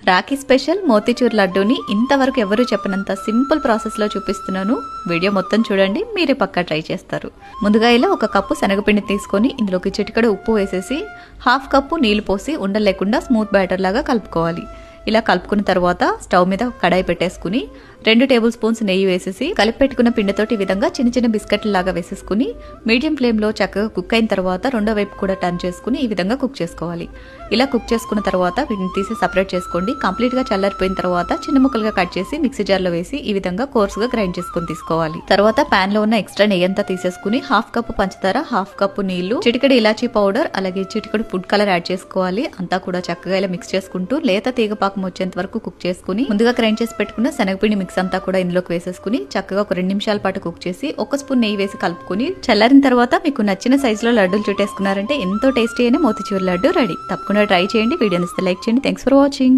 Rakhi special motichoor లడ్డూని ఇంతవరకు ఎవరు చెప్పనంత సింపుల్ ప్రాసెస్లో చూపిస్తున్నాను. వీడియో మొత్తం చూడండి, మీరే పక్కా ట్రై చేస్తారు. ముందుగా ఇలా 1 కప్పు శనగపిండి తీసుకొని ఇందులోకి చిటికెడు ఉప్పు వేసేసి 1/2 కప్పు నీళ్లు పోసి ఉండలు లేకుండా స్మూత్ బ్యాటర్ లాగా కలుపుకోవాలి. ఇలా కలుపుకున్న తర్వాత స్టవ్ మీద కడాయి పెట్టేసుకుని 2 టేబుల్ స్పూన్స్ నెయ్యి వేసేసి కలిపి పెట్టుకున్న పిండితోటి ఈ విధంగా చిన్న చిన్న బిస్కెట్ల లాగా వేసేసుకుని మీడియం ఫ్లేమ్లో చక్కగా కుక్ అయిన తర్వాత రెండో వైపు కూడా టర్న్ చేసుకుని ఈ విధంగా కుక్ చేసుకోవాలి. ఇలా కుక్ చేసుకున్న తర్వాత వీటిని తీసి సపరేట్ చేసుకోండి. కంప్లీట్గా చల్లారిపోయిన తర్వాత చిన్న ముక్కలుగా కట్ చేసి మిక్సీ జార్లో వేసి ఈ విధంగా కోర్సుగా గ్రైండ్ చేసుకుని తీసుకోవాలి. తర్వాత ప్యాన్ లో ఉన్న ఎక్స్ట్రా నెయ్యి అంతా తీసేసుకుని 1/2 కప్పు పంచదార, 1/2 కప్పు నీళ్లు, చిటికెడు ఇలాచీ పౌడర్, అలాగే చిటికెడు ఫుడ్ కలర్ యాడ్ చేసుకోవాలి. అంతా కూడా చక్కగా ఇలా మిక్స్ చేసుకుంటూ లేత తీగ పాకం వచ్చేంత వరకు కుక్ చేసుకుని ముందుగా గ్రైండ్ చేసి పెట్టుకున్న శనగపిండి మిక్స్ అంతా కూడా ఇందులోకి వేసేసుకుని చక్కగా ఒక 2 నిమిషాల పాటు కుక్ చేసి 1 స్పూన్ నెయ్యి వేసి కలుపుకుని చల్లారిన తర్వాత మీకు నచ్చిన సైజులో లడ్డూలు చుట్టేసుకున్నారంటే ఎంతో టేస్టీ అయిన మోతీచూర్ లడ్డు రెడీ. తప్పకుండా ట్రై చేయండి. వీడియో నచ్చితే లైక్ చేయండి. Thanks for watching.